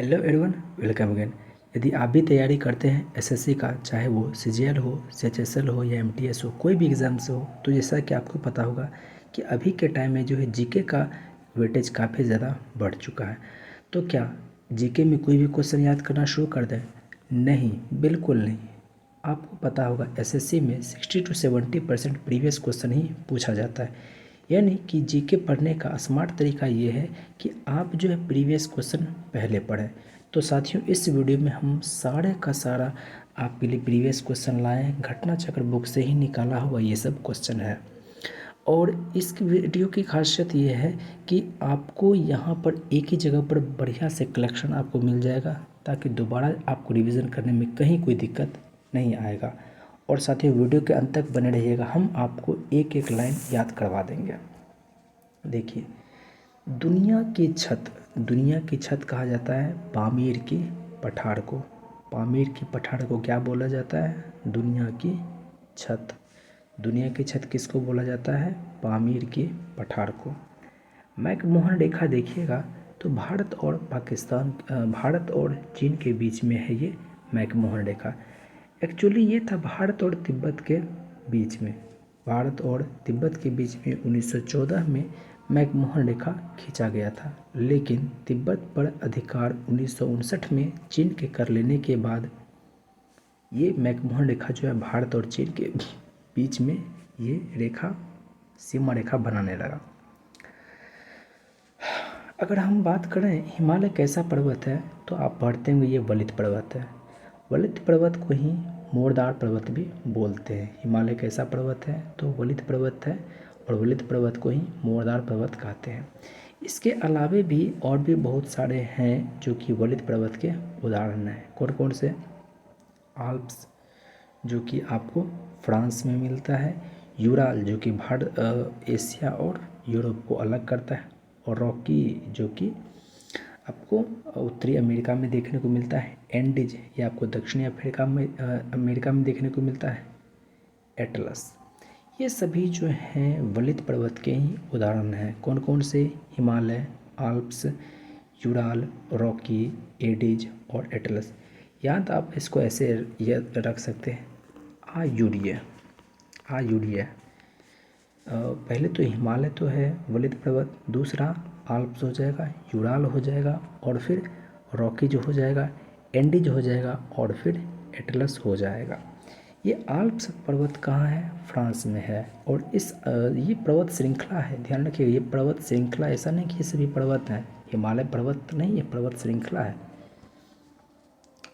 Hello everyone, welcome again. यदि आप भी तैयारी करते हैं एसएससी का, चाहे वो सीजीएल हो, सीएचएसएल हो या एमटीएस हो, कोई भी एग्ज़ाम्स हो, तो जैसा कि आपको पता होगा कि अभी के टाइम में जो है जीके का वेटेज काफ़ी ज़्यादा बढ़ चुका है। तो क्या जीके में कोई भी क्वेश्चन याद करना शुरू कर दें? नहीं, बिल्कुल नहीं। आपको पता होगा एसएससी में 60 to 70% प्रीवियस क्वेश्चन ही पूछा जाता है। यानी कि जीके पढ़ने का स्मार्ट तरीका ये है कि आप जो है प्रीवियस क्वेश्चन पहले पढ़ें। तो साथियों, इस वीडियो में हम सारे का सारा आपके लिए प्रीवियस क्वेश्चन लाए हैं, घटना चक्र बुक से ही निकाला हुआ ये सब क्वेश्चन है। और इस वीडियो की खासियत ये है कि आपको यहाँ पर एक ही जगह पर बढ़िया से कलेक्शन आपको मिल जाएगा, ताकि दोबारा आपको रिवीजन करने में कहीं कोई दिक्कत नहीं आएगा। और साथियों, वीडियो के अंत तक बने रहिएगा, हम आपको एक एक लाइन याद करवा देंगे। देखिए, दुनिया की छत कहा जाता है पामीर की पठार को। पामीर की पठार को क्या बोला जाता है? दुनिया की छत। दुनिया की छत किसको बोला जाता है? पामीर की पठार को। मैकमोहन रेखा देखिएगा तो भारत और चीन के बीच में है ये मैकमोहन रेखा। एक्चुअली ये था भारत और तिब्बत के बीच में। भारत और तिब्बत के बीच में 1914 में मैकमोहन रेखा खींचा गया था, लेकिन तिब्बत पर अधिकार 1959 में चीन के कर लेने के बाद ये मैकमोहन रेखा जो है भारत और चीन के बीच में ये रेखा सीमा रेखा बनाने लगा। अगर हम बात करें हिमालय कैसा पर्वत है, तो आप पढ़ते होंगे ये वलित पर्वत है। वलित पर्वत को ही मोरदार पर्वत भी बोलते हैं। हिमालय कैसा पर्वत है? तो वलित पर्वत है, और वलित पर्वत को ही मोरदार पर्वत कहते हैं। इसके अलावे भी और भी बहुत सारे हैं जो कि वलित पर्वत के उदाहरण हैं। कौन कौन से? आल्प्स, जो कि आपको फ्रांस में मिलता है। यूराल, जो कि भारत एशिया और यूरोप को अलग करता है। और रॉकी, जो कि आपको उत्तरी अमेरिका में देखने को मिलता है। एंडीज, ये आपको दक्षिणी अमेरिका में देखने को मिलता है। एटलस, ये सभी जो हैं वलित पर्वत के ही उदाहरण हैं। कौन कौन से? Himalaya, Alps, Ural, Rocky, Andes और एटलस। याद आप इसको ऐसे याद रख सकते हैं, आयुर्य। पहले तो हिमालय तो है वलित पर्वत, दूसरा आल्प्स हो जाएगा, यूराल हो जाएगा, और फिर रॉकी जो हो जाएगा, एंडीज हो जाएगा, और फिर एटलस हो जाएगा। ये आल्प्स पर्वत कहाँ है? फ्रांस में है। और ये पर्वत श्रृंखला है, ध्यान रखिए, ये पर्वत श्रृंखला, ऐसा नहीं कि ये सभी पर्वत हैं। हिमालय पर्वत नहीं, ये पर्वत श्रृंखला है।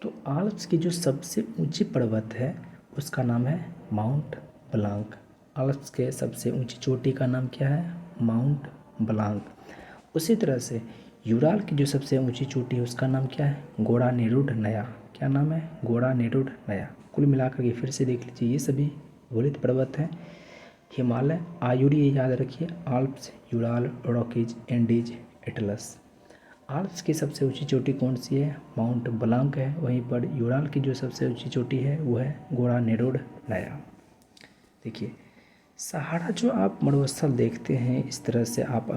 तो आल्प्स की जो सबसे ऊंची पर्वत है उसका नाम है माउंट ब्लांक। आल्प्स के सबसे ऊंची चोटी का नाम क्या है? Mount Blanc. उसी तरह से यूराल की जो सबसे ऊंची चोटी है उसका नाम क्या है? गोड़ा नेरुड नया। क्या नाम है? गोड़ा नेरुड नया। कुल मिलाकर के फिर से देख लीजिए, ये सभी वलित पर्वत हैं। हिमालय, आयुर्य याद रखिए, Alps, Ural, Rockies, Andes, Atlas. Alps की सबसे ऊंची चोटी कौन सी है? माउंट ब्लांक है। वहीं पर यूराल की जो सबसे ऊंची चोटी है वो है गोड़ा नेरुड नया। देखिए, सहारा जो आप मरुस्थल देखते हैं, इस तरह से आप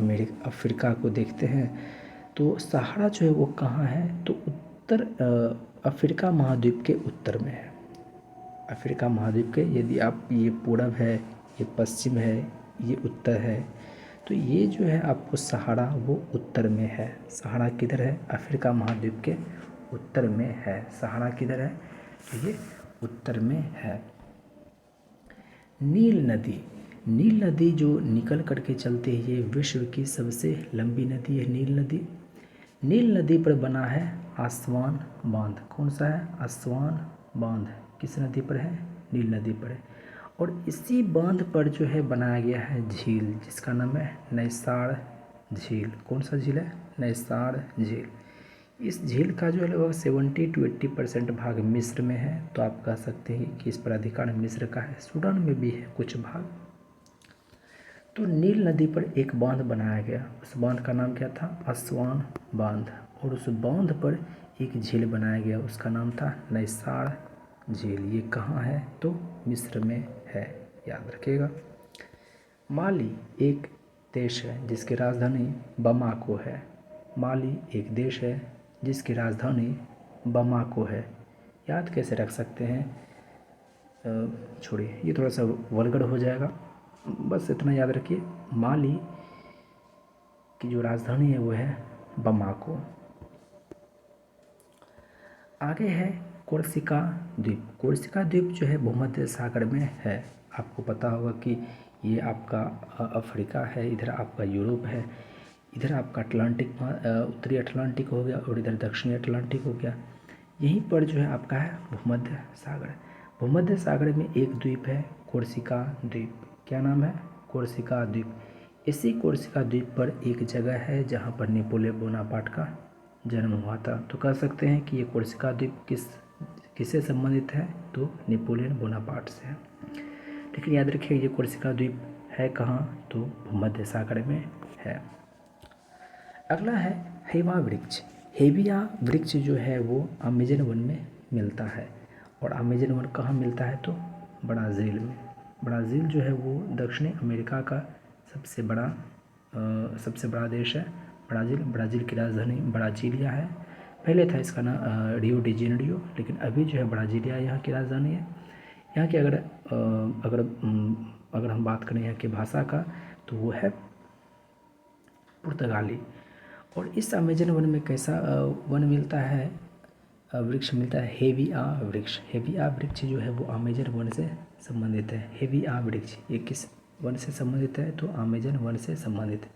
अफ्रीका को देखते हैं, तो सहारा जो है वो कहाँ है? तो उत्तर अफ्रीका महाद्वीप के उत्तर में है। अफ्रीका महाद्वीप के, यदि आप, ये पूरब है, ये पश्चिम है, ये उत्तर है, तो ये जो है आपको सहारा वो उत्तर में है। सहारा किधर है? अफ्रीका महाद्वीप के उत्तर में है। सहारा किधर है? तो ये उत्तर में है। नील नदी जो निकल करके चलती है, ये विश्व की सबसे लंबी नदी है नील नदी। नील नदी पर बना है आस्वान बांध। कौन सा है? आस्वान बांध किस नदी पर है? नील नदी पर है। और इसी बांध पर जो है बनाया गया है झील, जिसका नाम है नैसार झील। कौन सा झील है? नैसार झील। इस झील का जो है लगभग 70 to 80% भाग मिस्र में है। तो आप कह सकते हैं कि इस पर अधिकार मिस्र का है। सूडान में भी है कुछ भाग। तो नील नदी पर एक बांध बनाया गया, उस बांध का नाम क्या था? आस्वान बांध। और उस बांध पर एक झील बनाया गया, उसका नाम था नैसार झील। ये कहाँ है? तो मिस्र में है, याद रखिएगा। माली एक देश है जिसकी राजधानी बमाको है। माली एक देश है जिसकी राजधानी बमाको है। याद कैसे रख सकते हैं? छोड़िए, ये थोड़ा सा वल्गर हो जाएगा, बस इतना याद रखिए, माली की जो राजधानी है वो है बमाको। आगे है कोर्सिका द्वीप। कोर्सिका द्वीप जो है भूमध्य सागर में है। आपको पता होगा कि ये आपका अफ्रीका है, इधर आपका यूरोप है, इधर आपका अटलांटिक उत्तरी अटलांटिक हो गया और इधर दक्षिणी अटलांटिक हो गया। यहीं पर जो है आपका है भूमध्य सागर। भूमध्य सागर में एक द्वीप है कोर्सिका द्वीप। क्या नाम है? कोर्सिका द्वीप। इसी कोर्सिका द्वीप पर एक जगह है जहाँ पर नेपोलियन बोनापार्ट का जन्म हुआ था। तो कह सकते हैं कि ये कोर्सिका द्वीप किससे संबंधित है? तो नेपोलियन बोनापार्ट से है। लेकिन याद रखिए ये कोर्सिका द्वीप है कहाँ? तो भूमध्य सागर में है। अगला है हेवा वृक्ष। हेविया वृक्ष जो है वो अमेजन वन में मिलता है। और अमेजन वन कहाँ मिलता है? तो ब्राज़ील में। ब्राज़ील जो है वो दक्षिणी अमेरिका का सबसे बड़ा देश है। ब्राज़ील की राजधानी ब्राज़ीलिया है। पहले था इसका नाम रियो डी जेनेरियो, लेकिन अभी जो है ब्राज़ीलिया यहाँ की राजधानी है। यहाँ की अगर हम बात करें यहाँ की भाषा का तो वो है पुर्तगाली। और इस अमेजन वन में कैसा वन मिलता है, वृक्ष मिलता है? हेविया वृक्ष। हेविया वृक्ष जो है वो अमेजन वन से संबंधित है। हेविया वृक्ष ये किस वन से संबंधित है? तो अमेजन वन से संबंधित है।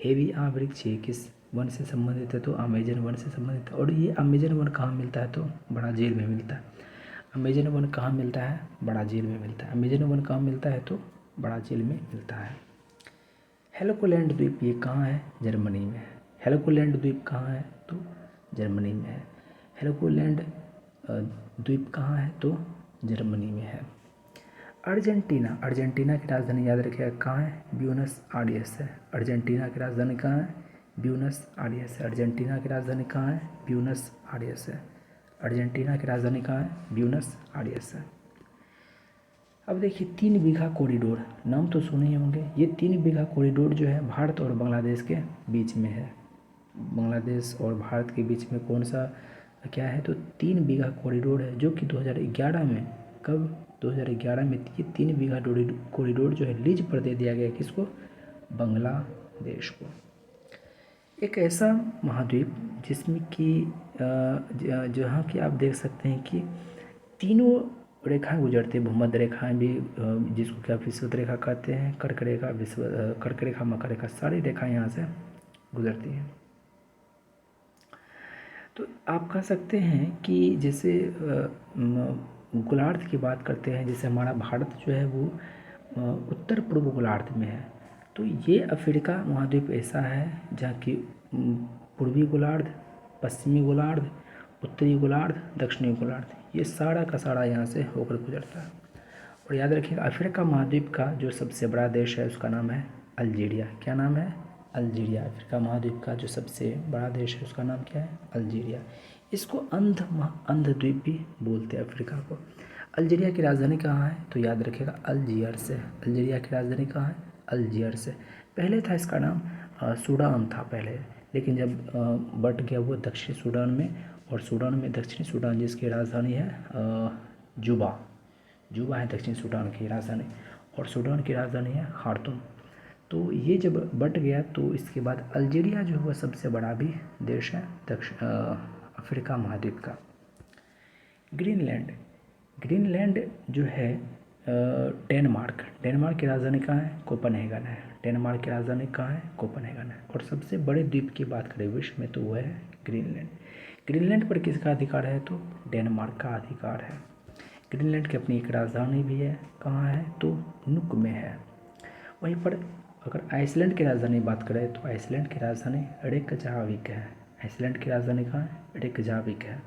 हेविया वृक्ष ये किस वन से संबंधित है? तो अमेजन वन से संबंधित है। और ये अमेजन वन कहाँ मिलता है? तो ब्राज़ील में मिलता है। अमेजन वन कहाँ मिलता है? ब्राज़ील में मिलता है। अमेजन वन कहाँ मिलता है? तो ब्राज़ील में मिलता है। हेलिगोलैंड द्वीप ये कहाँ है? जर्मनी में। हेलिगोलैंड द्वीप कहाँ है? तो जर्मनी में है। हेलिगोलैंड द्वीप कहाँ है? तो जर्मनी में है। अर्जेंटीना की राजधानी याद रखिएगा कहाँ है? ब्यूनस आयर्स है। अर्जेंटीना की राजधानी कहाँ है? ब्यूनस आयर्स है। अर्जेंटीना की राजधानी कहाँ है? ब्यूनस आयर्स है। अर्जेंटीना की राजधानी कहाँ है? ब्यूनस आयर्स है। अब देखिए 3 बीघा कॉरिडोर, नाम तो सुने ही होंगे। ये 3 बीघा कॉरिडोर जो है भारत और बांग्लादेश के बीच में है। बांग्लादेश और भारत के बीच में कौन सा क्या है? तो 3 बीघा कॉरिडोर है, जो कि 2011 में, कब? 2011 में ये 3 बीघा कॉरिडोर जो है लीज पर दे दिया गया। किसको? बांग्लादेश को। एक ऐसा महाद्वीप जिसमें कि जहाँ की आप देख सकते हैं कि तीनों रेखाएं गुजरती है। भूमध्य रेखाएं भी, जिसको क्या विषुवत रेखा कहते हैं, कर्क रेखा, मकर रेखा, सारी रेखाएं यहाँ से गुजरती हैं। तो आप कह सकते हैं कि जैसे गोलार्ध की बात करते हैं, जैसे हमारा भारत जो है वो उत्तर पूर्व गोलार्ध में है। तो ये अफ्रीका महाद्वीप ऐसा है जहाँ की पूर्वी गोलार्ध, पश्चिमी गोलार्ध, उत्तरी गोलार्ध, दक्षिणी गोलार्ध, ये सारा का सारा यहाँ से होकर गुजरता है। और याद रखिएगा अफ्रीका महाद्वीप का जो सबसे बड़ा देश है उसका नाम है अल्जीरिया। क्या नाम है? अल्जीरिया। अफ्रीका महाद्वीप का जो सबसे बड़ा देश है उसका नाम क्या है? अल्जीरिया। इसको अंध द्वीप भी बोलते हैं अफ्रीका को। अल्जीरिया की राजधानी कहाँ है? तो याद रखिएगा अल्जीयर्स है। अल्जीरिया की राजधानी कहाँ है? अल्जीयर्स है। पहले था इसका नाम सूडान था पहले, लेकिन जब बट गया वो दक्षिणी सूडान में, और सूडान में दक्षिणी सूडान जिसकी राजधानी है जुबा है दक्षिणी सूडान की राजधानी, और सूडान की राजधानी है खार्तूम। तो ये जब बट गया तो इसके बाद अल्जीरिया जो हुआ सबसे बड़ा भी देश है अफ्रीका महाद्वीप का। ग्रीनलैंड जो है डेनमार्क की राजधानी कहाँ है? कोपनहेगन है। डेनमार्क की राजधानी कहाँ है? कोपनहेगन है। और सबसे बड़े द्वीप की बात करें विश्व में तो वो है ग्रीनलैंड पर किसका अधिकार है? तो डेनमार्क का अधिकार है। ग्रीनलैंड की अपनी एक राजधानी भी है। कहाँ है? तो नुक में है। वहीं पर अगर आइसलैंड की राजधानी बात करें तो आइसलैंड की राजधानी रेकजाविक है। आइसलैंड की राजधानी कहाँ है? रेकजाविक है।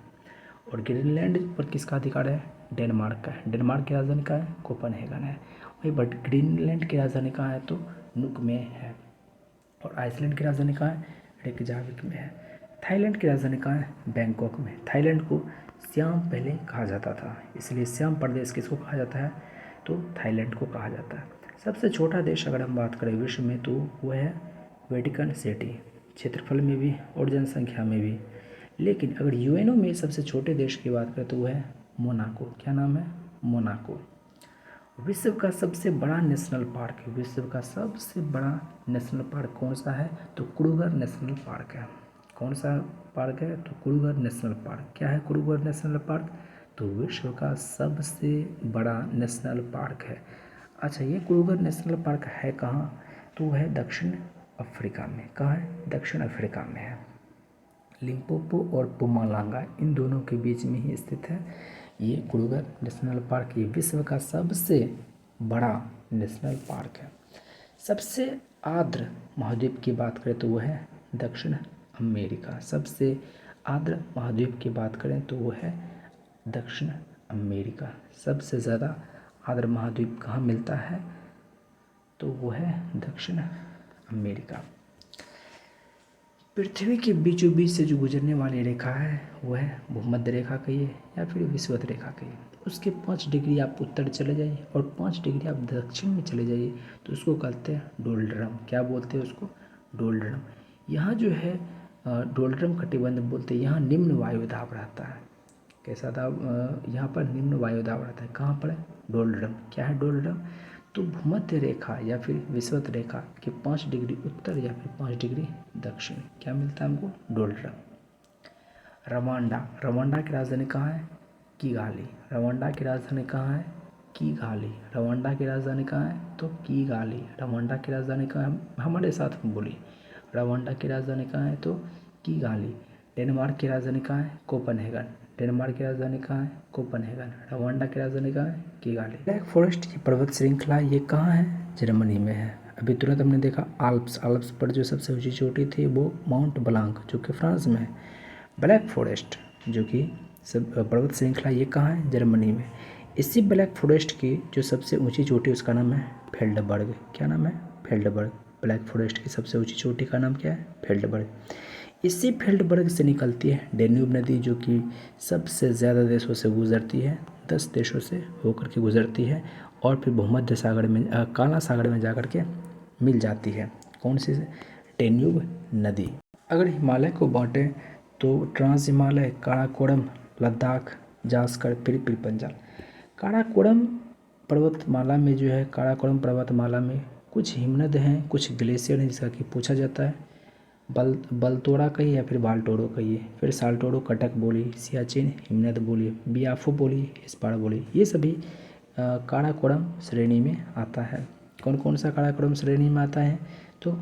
और ग्रीनलैंड पर किसका अधिकार है? डेनमार्क का है। डेनमार्क की राजधानी कहाँ है? कोपनहेगन है। वहीं बट ग्रीनलैंड की राजधानी कहाँ है? तो नुक में है। और आइसलैंड की राजधानी कहाँ है? रेकजाविक में है। थाईलैंड की राजधानी कहाँ है? बैंकॉक में। थाईलैंड को श्याम पहले कहा जाता था, इसलिए श्याम प्रदेश किसको कहा जाता है? तो थाईलैंड को कहा जाता है। सबसे छोटा देश अगर हम बात करें विश्व में तो वो है वेटिकन सिटी, क्षेत्रफल में भी और जनसंख्या में भी। लेकिन अगर यूएनओ में सबसे छोटे देश की बात करें तो वो है मोनाको। क्या नाम है? मोनाको। विश्व का सबसे बड़ा नेशनल पार्क है, विश्व का सबसे बड़ा नेशनल पार्क कौन सा है? तो क्रूगर नेशनल पार्क है। कौन सा पार्क है? तो क्रूगर नेशनल पार्क। क्या है क्रूगर नेशनल पार्क? तो विश्व का सबसे बड़ा नेशनल पार्क है। अच्छा, ये क्रूगर नेशनल पार्क है कहाँ? तो वह है दक्षिण अफ्रीका में। कहाँ है? दक्षिण अफ्रीका में है। लिम्पोपो और पुमालांगा इन दोनों के बीच में ही स्थित है ये क्रूगर नेशनल पार्क। ये विश्व का सबसे बड़ा नेशनल पार्क है। सबसे आर्द्र महाद्वीप की बात करें तो वह है दक्षिण अमेरिका। सबसे आर्द्र महाद्वीप की बात करें तो वह है दक्षिण अमेरिका। सबसे ज़्यादा आर्द्र महाद्वीप कहाँ मिलता है? तो वो है दक्षिण अमेरिका। पृथ्वी के बीचों बीच से जो गुजरने वाली रेखा है वह है भूमध्य रेखा कहिए या फिर विषुवत रेखा कहिए। उसके 5 डिग्री आप उत्तर चले जाइए और 5 डिग्री आप दक्षिण में चले जाइए तो उसको कहते हैं डोल्ड्रम। क्या बोलते हैं उसको? डोल्ड्रम। यहाँ जो है डोल्ड्रम कटिबंध बोलते हैं। यहाँ निम्न वायुदाब रहता है। कैसा दाब? यहाँ पर निम्न वायुदाब रहता है। कहाँ पर है? डोल्ड्रम। क्या है डोल्ड्रम? तो भूमध्य रेखा या फिर विषुवत रेखा के 5 डिग्री उत्तर या फिर 5 डिग्री दक्षिण क्या मिलता है हमको? डोल्ड्रम। रवांडा। रवांडा की राजधानी कहाँ है? किगाली। रवांडा की राजधानी कहाँ है? किगाली। रवांडा की राजधानी कहाँ है? तो किगाली। रवांडा की राजधानी कहाँ है? हमारे साथ में बोलिए। रवांडा की राजधानी कहाँ है? तो किगाली। डेनमार्क की राजधानी कहाँ है? कोपनहेगन। डेनमार्क की राजधानी कहाँ है? कोपनहेगन। रवांडा की राजधानी कहाँ है? किगाली। ब्लैक फॉरेस्ट की पर्वत श्रृंखला ये कहाँ है? जर्मनी में है। अभी तुरंत हमने देखा आल्प्स। आल्प्स पर जो सबसे ऊंची चोटी थी वो माउंट ब्लांक जो कि फ्रांस में है। ब्लैक फॉरेस्ट जो कि सब पर्वत श्रृंखला ये कहाँ है? जर्मनी में। इसी ब्लैक फॉरेस्ट की जो सबसे ऊंची चोटी उसका नाम है फेल्डबर्ग। क्या नाम है? फेल्डबर्ग। ब्लैक फॉरेस्ट की सबसे ऊंची चोटी का नाम क्या है? फेल्डबर्ग। इसी फेल्डबर्ग से निकलती है डेन्यूब नदी जो कि सबसे ज़्यादा देशों से गुजरती है। 10 देशों से होकर के गुजरती है और फिर भूमध्य सागर में काला सागर में जाकर के मिल जाती है। कौन सी? डेन्यूब नदी। अगर हिमालय को बांटें तो ट्रांस हिमालय, काराकोरम, लद्दाख, जास्कर, फिर पंजाल। काराकोरम पर्वतमाला में जो है काराकोरम पर्वतमाला में कुछ हिमनद हैं, कुछ ग्लेशियर हैं जिसका कि पूछा जाता है। बलतोड़ा कहिए या फिर बाल्टोरो कहिए, फिर साल्टोरो कटक बोलिए, सियाचिन हिमनद बोलिए, बियाफो बोलिए, इस्पार बोलिए। ये सभी काराकोरम श्रेणी में आता है। कौन कौन सा काराकोरम श्रेणी में आता है? तो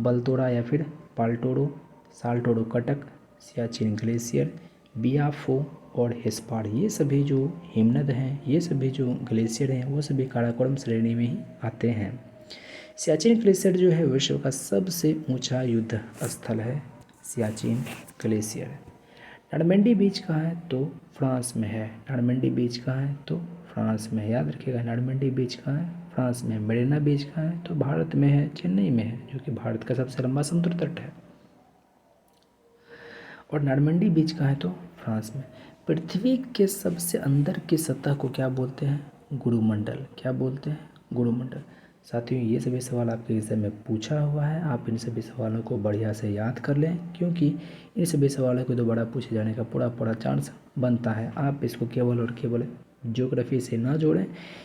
बलतोड़ा या फिर बाल्टोरो, साल्टोरो कटक, सियाचिन ग्लेशियर, बियाफो और हेस्पार। ये सभी जो हिमनद हैं, ये सभी जो ग्लेशियर हैं वो सभी काराकोरम श्रेणी में ही आते हैं। सियाचिन ग्लेशियर जो है विश्व का सबसे ऊंचा युद्ध स्थल है। सियाचिन ग्लेशियर। नॉर्मैंडी बीच कहाँ है? तो फ्रांस में है। नॉर्मैंडी बीच कहाँ है? तो फ्रांस में है। याद रखिएगा नॉर्मैंडी बीच कहाँ है? फ्रांस में। मेरिना बीच कहाँ है? तो भारत में है, चेन्नई में है, जो कि भारत का सबसे लंबा समुद्र तट है। और नॉर्मैंडी बीच कहाँ है? तो फ्रांस में। पृथ्वी के सबसे अंदर की सतह को क्या बोलते हैं? गुरुमंडल। क्या बोलते हैं? गुरुमंडल। साथियों, ये सभी सवाल आपके एग्जाम में पूछा हुआ है। आप इन सभी सवालों को बढ़िया से याद कर लें क्योंकि इन सभी सवालों को दोबारा पूछे जाने का पूरा चांस बनता है। आप इसको केवल और केवल ज्योग्राफी से ना जोड़ें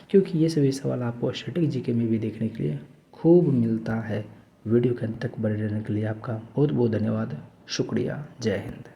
क्योंकि ये सभी सवाल आपको स्टैटिक जीके में भी देखने के लिए खूब मिलता है। वीडियो के अंत तक बने रहने के लिए आपका बहुत बहुत धन्यवाद। शुक्रिया। जय हिंद।